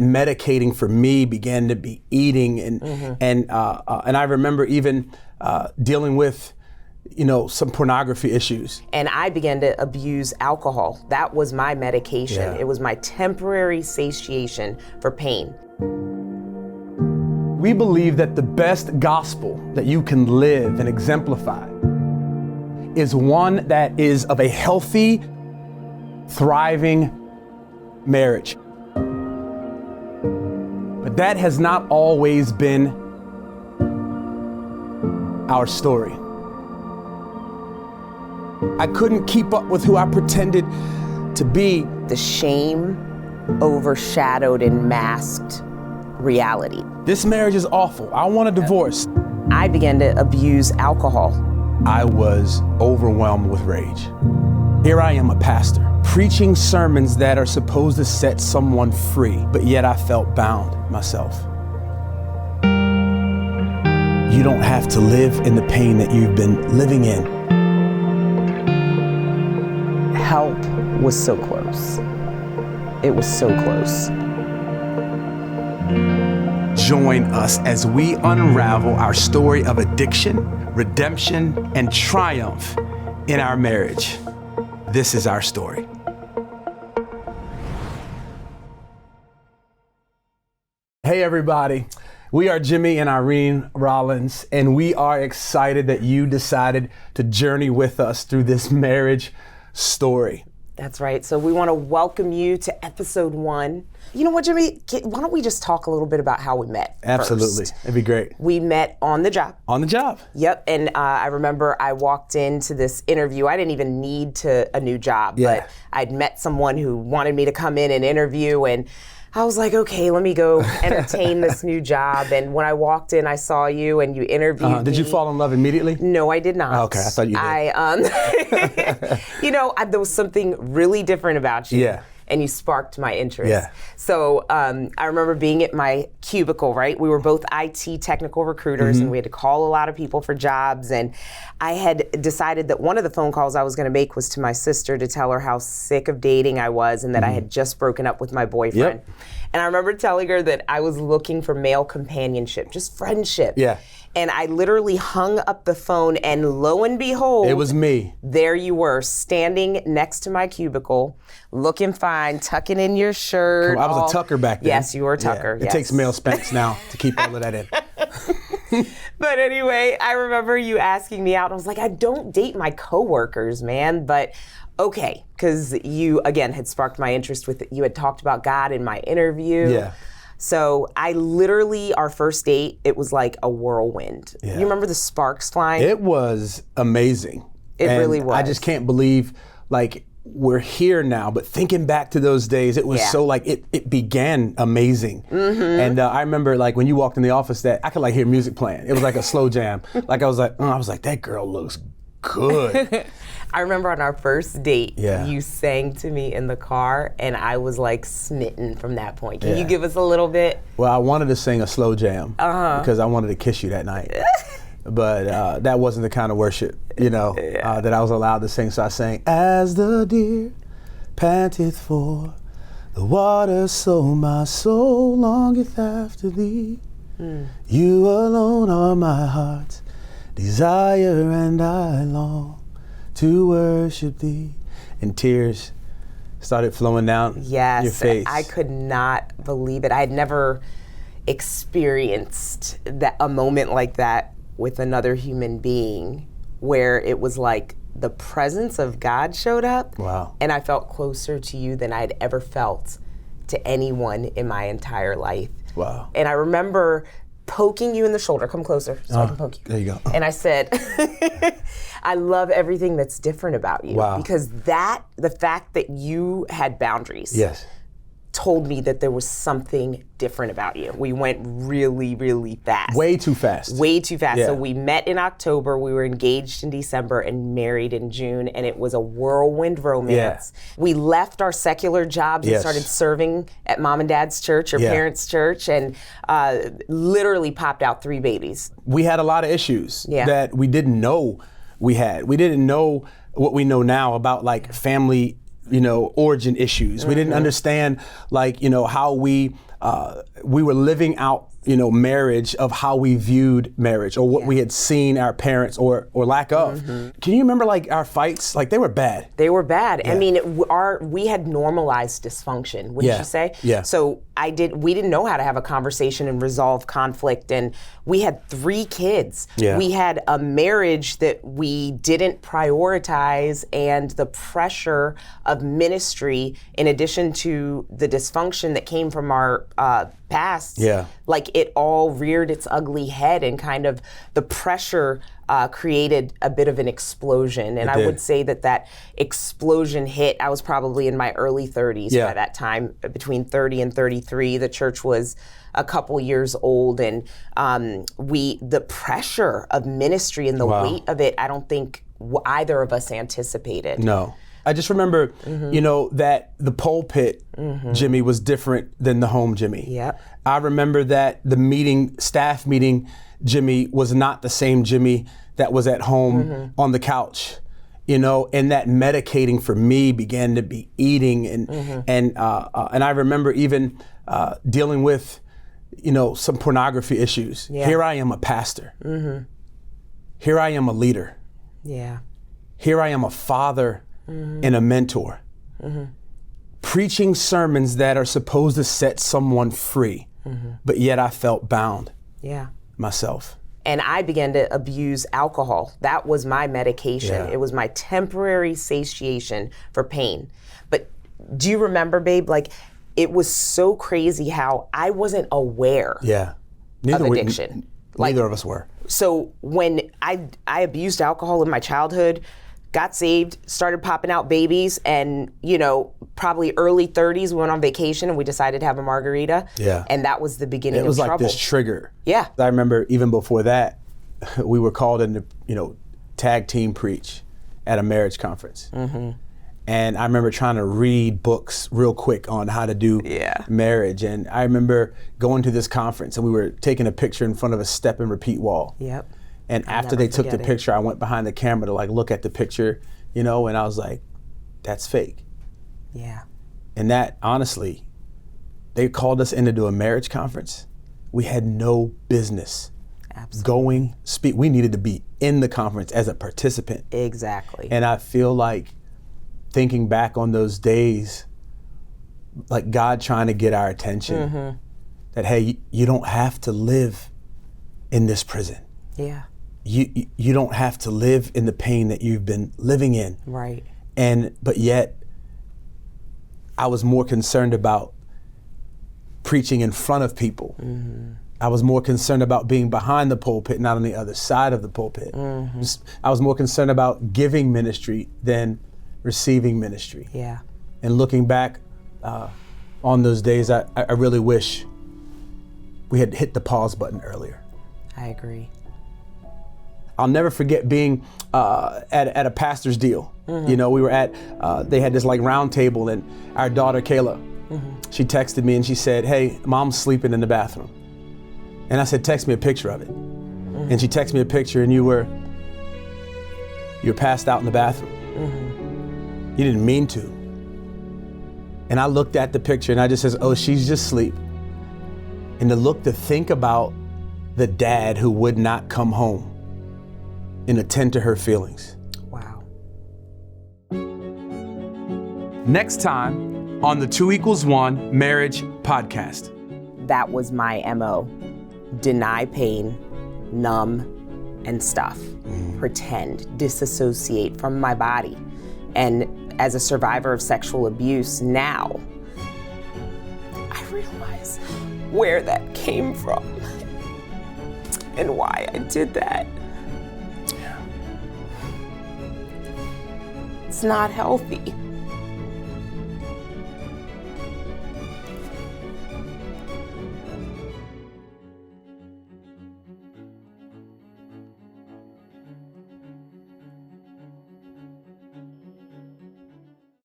medicating for me began to be eating, and I remember even dealing with some pornography issues. And I began to abuse alcohol. That was my medication. Yeah. It was my temporary satiation for pain. We believe that the best gospel that you can live and exemplify is one that is of a healthy, thriving marriage. But that has not always been our story. I couldn't keep up with who I pretended to be. The shame overshadowed and masked reality. This marriage is awful. I want a divorce. I began to abuse alcohol. I was overwhelmed with rage. Here I am, a pastor, preaching sermons that are supposed to set someone free, but yet I felt bound myself. You don't have to live in the pain that you've been living in. Help was so close. It was so close. Join us as we unravel our story of addiction, redemption, and triumph in our marriage. This is our story. Hey everybody, we are Jimmy and Irene Rollins, and we are excited that you decided to journey with us through this marriage story. That's right. So we want to welcome you to episode 1. You know what, Jimmy? Why don't we just talk a little bit about how we met? Absolutely. First. It'd be great. We met on the job. On the job. Yep. And I remember I walked into this interview. I didn't even need a new job, but I'd met someone who wanted me to come in and interview, and I was like, okay, let me go entertain this new job. And when I walked in, I saw you and you interviewed me. Did you fall in love immediately? No, I did not. Oh, okay, I thought you did. There was something really different about you. Yeah. And you sparked my interest. Yeah. So I remember being at my cubicle, right? We were both IT technical recruiters, and we had to call a lot of people for jobs. And I had decided that one of the phone calls I was going to make was to my sister to tell her how sick of dating I was and that I had just broken up with my boyfriend. Yep. And I remember telling her that I was looking for male companionship, just friendship. Yeah. And I literally hung up the phone, and lo and behold, It was me. There you were, standing next to my cubicle, looking fine, tucking in your shirt. I was a tucker back then. Yes, you were a tucker. Yeah. It takes male Spanx now to keep all of that in. But anyway, I remember you asking me out. I was like, I don't date my coworkers, man, but okay, because you, again, had sparked my interest with it. You had talked about God in my interview. Yeah. So I literally, our first date, it was like a whirlwind. Yeah. You remember the sparks flying? It was amazing. It really was. I just can't believe, we're here now, but thinking back to those days, it was so it began amazing. And I remember when you walked in the office that I could hear music playing. It was like a slow jam. I was like, that girl looks good. I remember on our first date, Yeah. you sang to me in the car, and I was smitten from that point. Can you give us a little bit? Well, I wanted to sing a slow jam because I wanted to kiss you that night. But that wasn't the kind of worship, that I was allowed to sing. So I sang, as the deer panteth for the water, so my soul longeth after thee. You alone are my heart's desire, and I long to worship thee. And tears started flowing down your face. I could not believe it. I had never experienced a moment like that with another human being, where it was like the presence of God showed up. Wow. And I felt closer to you than I'd ever felt to anyone in my entire life. Wow. And I remember poking you in the shoulder. Come closer so I can poke you. There you go. And I said, I love everything that's different about you. Wow. Because the fact that you had boundaries Yes. told me that there was something different about you. We went really, really fast. Way too fast. Way too fast. Yeah. So we met in October, we were engaged in December and married in June, and it was a whirlwind romance. Yeah. We left our secular jobs and started serving at mom and dad's church or parents' church, and literally popped out 3 babies. We had a lot of issues that we didn't know we had. We didn't know what we know now about family origin issues. We didn't understand how we we were living out, marriage of how we viewed marriage or what we had seen our parents or lack of. Can you remember like our fights? Like they were bad. They were bad. Yeah. I mean, we had normalized dysfunction, wouldn't you say? Yeah. So we didn't know how to have a conversation and resolve conflict, and we had 3 kids. Yeah. We had a marriage that we didn't prioritize, and the pressure of ministry, in addition to the dysfunction that came from our past, like it all reared its ugly head, and kind of the pressure created a bit of an explosion. And I would say that explosion hit, I was probably in my early 30s by that time, between 30 and 33. The church was a couple years old, and the pressure of ministry and the weight of it, I don't think either of us anticipated. No. I just remember, that the pulpit Jimmy was different than the home Jimmy. Yep. I remember that the staff meeting Jimmy was not the same Jimmy that was at home on the couch, and that medicating for me began to be eating, and I remember even dealing with, some pornography issues. Yeah. Here I am, a pastor. Here I am, a leader. Yeah. Here I am, a father and a mentor, preaching sermons that are supposed to set someone free, but yet I felt bound myself. And I began to abuse alcohol. That was my medication. Yeah. It was my temporary satiation for pain. But do you remember, babe, like it was so crazy how I wasn't aware of addiction. Neither of us were. So when I abused alcohol in my childhood, got saved, started popping out babies, and probably early 30s, we went on vacation and we decided to have a margarita. Yeah. And that was the beginning of trouble. It was like trouble. this trigger. Yeah. I remember even before that, we were called in to, tag team preach at a marriage conference. And I remember trying to read books real quick on how to do marriage. And I remember going to this conference and we were taking a picture in front of a step and repeat wall. Yep. And after they took the picture, I went behind the camera to look at the picture, and I was like, that's fake. Yeah. And that, honestly, they called us in to do a marriage conference. We had no business speak. We needed to be in the conference as a participant. Exactly. And I feel like thinking back on those days, like God trying to get our attention, that, hey, you don't have to live in this prison. Yeah. You don't have to live in the pain that you've been living in. Right. But yet, I was more concerned about preaching in front of people. I was more concerned about being behind the pulpit, not on the other side of the pulpit. I was more concerned about giving ministry than receiving ministry. Yeah. And looking back on those days, I really wish we had hit the pause button earlier. I agree. I'll never forget being at a pastor's deal. We were they had this like round table, and our daughter Kayla, she texted me and she said, hey, mom's sleeping in the bathroom. And I said, text me a picture of it. And she texted me a picture, and you're passed out in the bathroom. You didn't mean to. And I looked at the picture and I just says, oh, she's just asleep. And to think about the dad who would not come home and attend to her feelings. Wow. Next time on the 2=1 Marriage Podcast. That was my MO. Deny pain, numb, and stuff. Pretend, disassociate from my body. And as a survivor of sexual abuse now, I realize where that came from and why I did that. It's not healthy.